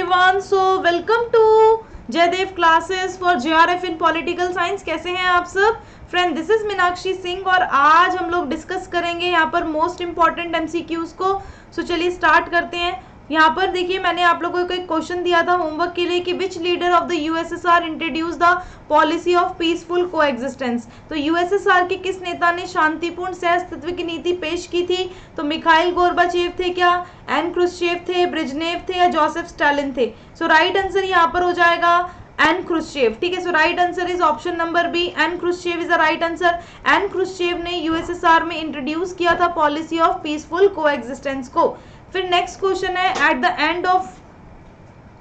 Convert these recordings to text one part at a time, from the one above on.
Everyone, so welcome to Jaidev classes for JRF in political science. कैसे हैं आप सब friend? This is Meenakshi Singh और आज हम लोग डिस्कस करेंगे यहाँ पर मोस्ट इंपॉर्टेंट एमसीक्यूज को। सो चलिए स्टार्ट करते हैं। यहाँ पर देखिए, मैंने आप लोगों को एक क्वेश्चन दिया था होमवर्क के लिए कि which leader of the USSR introduce the policy of peaceful coexistence. तो यूएसएसआर के किस नेता ने शांतिपूर्ण सहअस्तित्व की नीति पेश की थी? तो मिखाइल गोर्बाचेव थे क्या, एन क्रुश्चेव थे, ब्रेजनेव थे या जोसेफ स्टालिन थे? सो राइट आंसर यहाँ पर हो जाएगा एन क्रुश्चेव। ठीक है, so right answer is option number B, N Khrushchev is the right answer. N Khrushchev ने यूएसएसआर में इंट्रोड्यूस किया था पॉलिसी ऑफ पीसफुल कोएग्जिस्टेंस को। फिर नेक्स्ट क्वेश्चन है, at the end of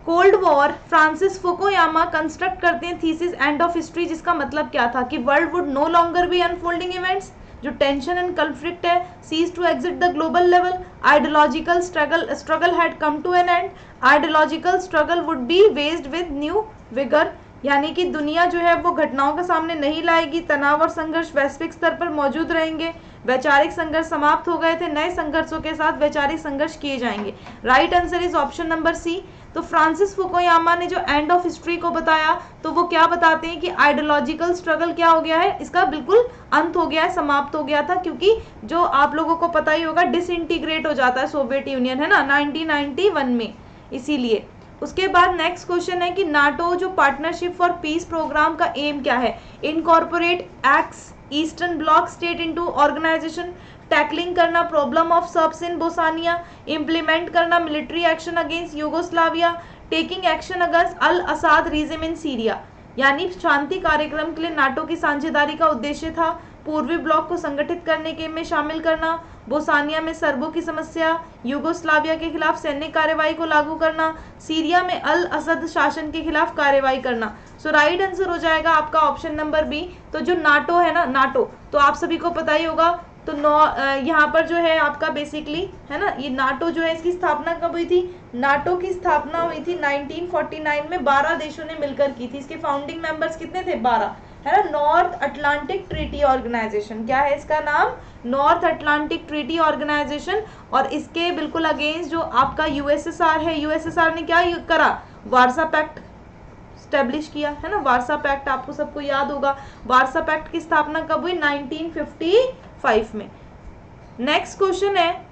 cold war Francis Fukuyama construct करते हैं thesis end of history, जिसका मतलब क्या था कि world would no longer be unfolding events, जो टेंशन एंड कॉन्फ्लिक्ट है, cease to exit the global level, ideological struggle had come to an end, ideological struggle would be waged with new vigour, यानी कि दुनिया जो है वो घटनाओं के सामने नहीं लाएगी, तनाव और संघर्ष वैश्विक स्तर पर मौजूद रहेंगे, वैचारिक संघर्ष समाप्त हो गए थे, नए संघर्षों के साथ वैचारिक संघर्ष किए जाएंगे। Right answer is option number C. तो फ्रांसिस फुकुयामा ने जो एंड ऑफ हिस्ट्री को बताया, तो वो क्या बताते हैं कि आइडियोलॉजिकल स्ट्रगल क्या हो गया है, इसका बिल्कुल अंत हो गया है, समाप्त हो गया था, क्योंकि जो आप लोगों को पता ही होगा डिसइंटीग्रेट हो जाता है सोवियत यूनियन, है ना, 1991 में, इसीलिए। उसके बाद नेक्स्ट क्वेश्चन है कि नाटो जो पार्टनरशिप फॉर पीस प्रोग्राम का एम क्या है? Incorporate ex eastern bloc state into organisation, tackling करना problem of Serbs in Bosnia, implement करना military action against Yugoslavia, taking action against al Assad regime in Syria. यानी शांति कार्यक्रम के लिए नाटो की साझेदारी का उद्देश्य था पूर्वी ब्लॉक को संगठित करने के में शामिल करना, बोस्निया में सर्बों की समस्या, यूगोस्लाविया के खिलाफ सैन्य कार्रवाई को लागू करना, सीरिया में अल असद शासन के खिलाफ कार्रवाई करना। सो राइट आंसर हो जाएगा आपका ऑप्शन नंबर बी। तो जो नाटो है ना, नाटो तो आप सभी को पता ही होगा, तो यहाँ पर जो है आपका बेसिकली है ना, ये नाटो जो है इसकी स्थापना कब हुई थी? नाटो की स्थापना हुई थी 1949 में, 12 देशों ने मिलकर की थी। इसके फाउंडिंग मेंबर्स कितने थे? 12, है ना। नॉर्थ अटलांटिक ट्रीटी ऑर्गेनाइजेशन, क्या है इसका नाम? North Atlantic Treaty Organization. और इसके बिल्कुल अगेंस्ट जो आपका यूएसएसआर है, यूएसएसआर ने क्या करा? वार्सा पैक्ट स्टैब्लिश किया, है ना। वार्सा पैक्ट आपको सबको याद होगा। वार्सा पैक्ट की स्थापना कब हुई? 1955 में। नेक्स्ट क्वेश्चन है,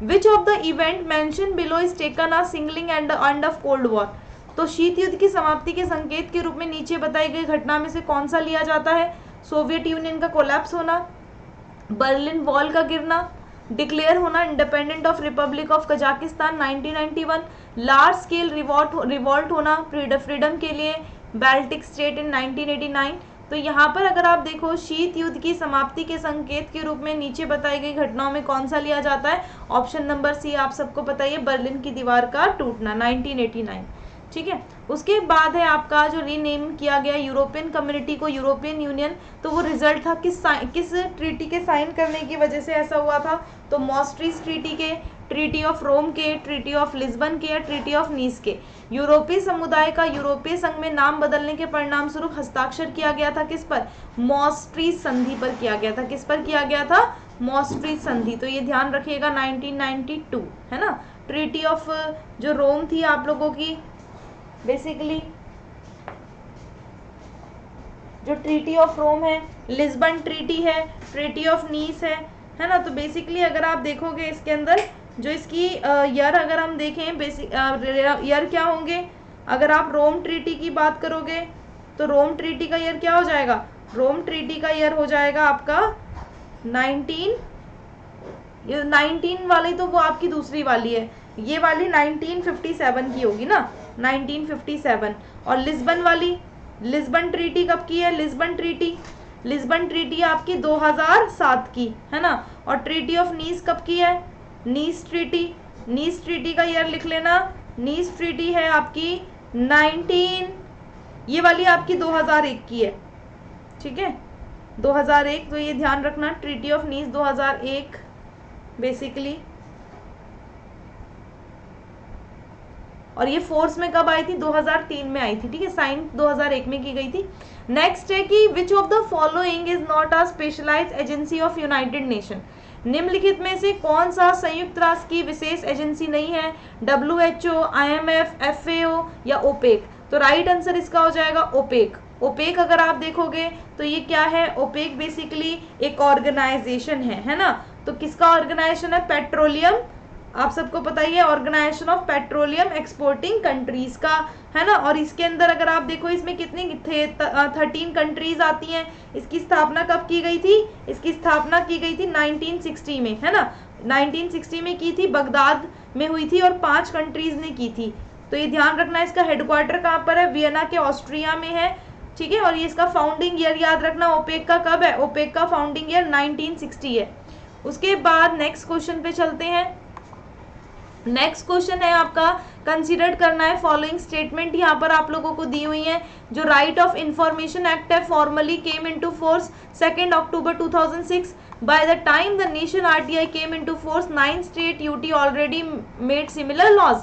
विच of the event mention below is taken a signalling and of cold war. तो शीत युद्ध की समाप्ति के संकेत के रूप में नीचे बताई गई घटना में से कौन सा लिया जाता है? सोवियत यूनियन का कोलैप्स होना, बर्लिन वॉल का गिरना, डिक्लेयर होना independent of Republic of Kazakhstan 1991, large scale revolt होना फ्रीडम के लिए बाल्टिक स्टेट इन 1989। तो यहाँ पर अगर आप देखो, शीत युद्ध की समाप्ति के संकेत के रूप में नीचे बताई गई घटनाओं में कौन सा लिया जाता है? ऑप्शन नंबर सी आप सबको पता है, बर्लिन की दीवार का टूटना 1989। ठीक है, उसके बाद है आपका जो रीनेम किया गया यूरोपियन कम्युनिटी को यूरोपियन यूनियन। तो वो रिजल्ट था किस ट्रीटी के साइन करने की वजह से ऐसा हुआ था? तो मॉस्ट्रिस ट्रीटी के, ट्रीटी ऑफ रोम के, ट्रीटी ऑफ लिस्बन के या ट्रीटी ऑफ नीस के। यूरोपीय समुदाय का यूरोपीय संघ में नाम बदलने के परिणाम स्वरूप हस्ताक्षर किया गया था किस पर? मॉस्ट्रिस संधि पर किया गया था। किस पर किया गया था? मॉस्ट्रिस संधि। तो ये ध्यान रखिएगा 1992, है ना। ट्रीटी ऑफ जो रोम थी आप लोगों की, बेसिकली जो ट्रीटी ऑफ रोम है, लिस्बन ट्रीटी है, ट्रीटी ऑफ नीस है ना। तो बेसिकली अगर आप देखोगे इसके अंदर जो इसकी ईयर अगर हम देखें, बेसिक ईयर क्या होंगे? अगर आप रोम ट्रीटी की बात करोगे तो रोम ट्रीटी का ईयर क्या हो जाएगा? रोम ट्रीटी का ईयर हो जाएगा आपका 19 वाली, तो वो आपकी दूसरी वाली है, ये वाली 1957 की होगी ना, 1957। और लिस्बन वाली, लिस्बन ट्रीटी कब की है? लिस्बन ट्रीटी आपकी 2007 की, है ना। और ट्रीटी ऑफ नीस कब की है? नीस ट्रीटी का ईयर लिख लेना। नीस ट्रीटी है आपकी 19, ये वाली आपकी 2001 की है, ठीक है, 2001। तो ये ध्यान रखना, ट्रीटी ऑफ नीस 2001 बेसिकली। और ये फोर्स में कब आई थी? 2003 में आई थी, ठीक है, साइन 2001 में की गई थी। नेक्स्ट है कि which of the following is not a specialised agency of United Nation. निम्नलिखित में से कौन सा संयुक्त राष्ट्र की विशेष एजेंसी नहीं है? WHO, IMF, FAO या ओपेक? तो राइट आंसर इसका हो जाएगा ओपेक। ओपेक अगर आप देखोगे तो ये क्या है? ओपेक बेसिकली एक ऑर्गेनाइजेशन है ना? तो किसका ऑर्गेनाइजेशन है? पेट्रोलियम, आप सबको पता ही है, Organization of Petroleum Exporting Countries का, है ना? और इसके अंदर अगर आप देखो इसमें कितनी थे 13 कंट्रीज आती हैं। इसकी स्थापना कब की गई थी? इसकी स्थापना की गई थी 1960 में, है ना? 1960 में की थी, बगदाद में हुई थी और 5 कंट्रीज ने की थी। तो ये ध्यान रखना, इसका हेडक्वार्टर कहाँ पर है? वियना के ऑस्ट्रिया में है, ठीक है। और ये इसका फाउंडिंग ईयर याद रखना, ओपेक का कब है? ओपेक का फाउंडिंग ईयर 1960 है। उसके बाद नेक्स्ट क्वेश्चन पे चलते हैं। नेक्स्ट क्वेश्चन है आपका, कंसीडर करना है फॉलोइंग स्टेटमेंट यहाँ पर आप लोगों को दी हुई है। जो राइट ऑफ इंफॉर्मेशन एक्ट है formally came into force 2 October 2006। By the time the nation RTI came into force 9 state UT already made similar laws.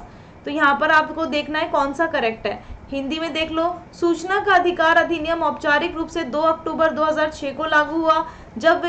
तो यहाँ पर आपको देखना है कौन सा करेक्ट है। हिंदी में देख लो, सूचना का अधिकार अधिनियम औपचारिक रूप से 2 अक्टूबर 2006 को लागू हुआ। जब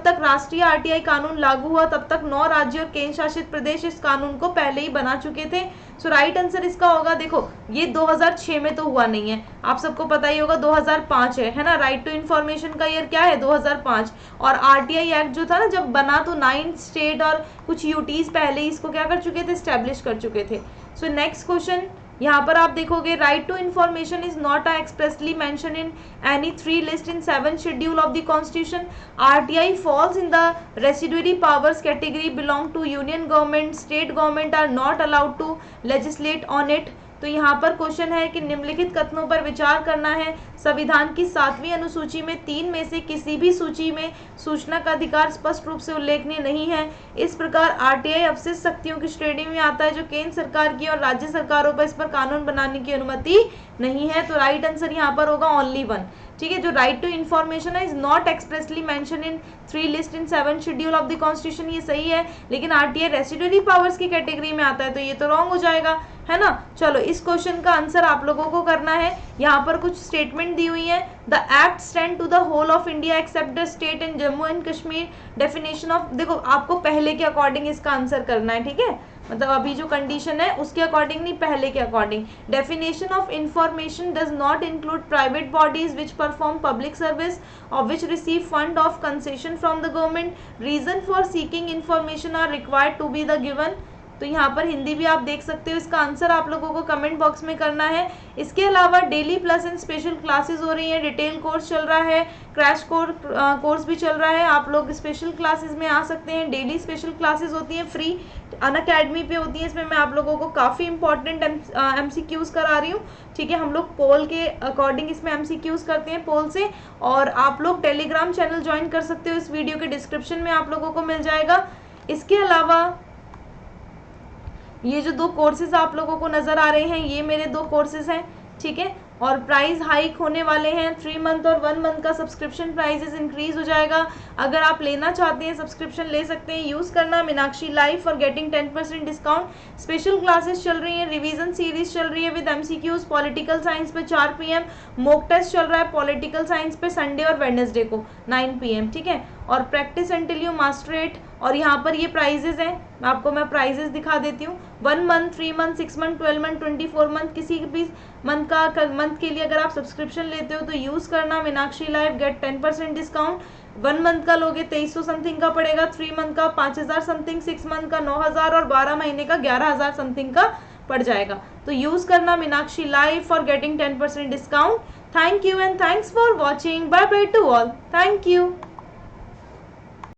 तक राष्ट्रीय आरटीआई कानून लागू हुआ तब तक 9 राज्य और केंद्र शासित प्रदेश इस कानून को पहले ही बना चुके थे। सो राइट आंसर इसका होगा, देखो ये 2006 में तो हुआ नहीं है, आप सबको पता ही होगा 2005 है ना? राइट टू इन्फॉर्मेशन का ईयर क्या है? 2005। और आरटीआई एक्ट जो था ना जब बना तो 9 स्टेट और कुछ यूटीज पहले ही इसको क्या कर चुके थे? स्टैब्लिश कर चुके थे। सो नेक्स्ट क्वेश्चन यहाँ पर आप देखोगे, right to information is not expressly mention in any 3 list in 7 schedule of the constitution. RTI falls in the residuary powers category, belong to union government, state government are not allowed to legislate on it. तो यहाँ पर question है कि निम्नलिखित कथनों पर विचार करना है। संविधान की 7वीं अनुसूची में 3 में से किसी भी सूची में सूचना का अधिकार स्पष्ट रूप से उल्लेखनीय नहीं है। इस प्रकार आरटीआई अवशिष्ट शक्तियों की श्रेणी में आता है जो केंद्र सरकार की और राज्य सरकारों पर इस पर कानून बनाने की अनुमति नहीं है। तो राइट आंसर यहाँ पर होगा ओनली 1, ठीक है। जो राइट टू इन्फॉर्मेशन है is not expressly mention in 3 list in 7 schedule of the constitution, ये सही है, लेकिन आरटीआई रेसिडुअरी पावर्स की कैटेगरी में आता है तो ये तो रॉन्ग हो जाएगा, है ना। चलो इस क्वेश्चन का आंसर आप लोगों को करना है। यहाँ पर कुछ स्टेटमेंट दी हुई है। The act stand to the whole of India except the state and Jammu and Kashmir. Definition of, देखो आपको पहले के अकॉर्डिंग इसका आंसर करना है, ठीक है, मतलब अभी जो कंडीशन है उसके अकॉर्डिंग नहीं, पहले के according. Definition of information does not include private bodies which perform public service और which receive fund of concession from the government. Reason for seeking information are required to be the given. तो यहाँ पर हिंदी भी आप देख सकते हो, इसका आंसर आप लोगों को कमेंट बॉक्स में करना है। इसके अलावा daily plus and special classes हो रही हैं, डिटेल कोर्स चल रहा है, क्रैश कोर्स भी चल रहा है। आप लोग स्पेशल क्लासेस में आ सकते हैं। डेली स्पेशल क्लासेस होती हैं फ्री, अनअकैडमी पे होती है। इसमें मैं आप लोगों को काफ़ी इंपॉर्टेंट MCQs करा रही हूँ, ठीक है। हम लोग पोल के अकॉर्डिंग इसमें MCQs करते हैं पोल से। और आप लोग टेलीग्राम चैनल ज्वाइन कर सकते हो, इस वीडियो के डिस्क्रिप्शन में आप लोगों को मिल जाएगा। इसके अलावा ये जो 2 कोर्सेज आप लोगों को नज़र आ रहे हैं ये मेरे 2 कोर्सेज हैं, ठीक है। और प्राइस हाइक होने वाले हैं, 3 मंथ और 1 मंथ का सब्सक्रिप्शन प्राइजेस इंक्रीज हो जाएगा। अगर आप लेना चाहते हैं सब्सक्रिप्शन ले सकते हैं, यूज़ करना Meenakshi live for getting 10% discount. Special classes चल रही हैं, रिवीजन सीरीज चल रही है विद MCQs। पॉलिटिकल साइंस पे 4 PM, मॉक टेस्ट चल रहा है पॉलिटिकल साइंस पे संडे और वेडनेसडे को 9 PM, ठीक है। और practice until you master it. और यहाँ पर ये प्राइजेज हैं, आपको मैं प्राइजेज दिखा देती हूँ। 1 month, 3 month, 6 month, 12 month, 24 month, किसी भी मंथ के लिए अगर आप सब्सक्रिप्शन लेते हो तो यूज़ करना Meenakshi live, get 10% discount. 1 month का लोगे 2300 समथिंग का पड़ेगा, 3 मंथ का 5000 समथिंग, 6 मंथ का 9000 और 12 महीने का 11000 समथिंग का पड़ जाएगा। तो यूज़ करना Meenakshi live for getting 10% discount. Thank you and thanks for watching. Bye bye to all. Thank you.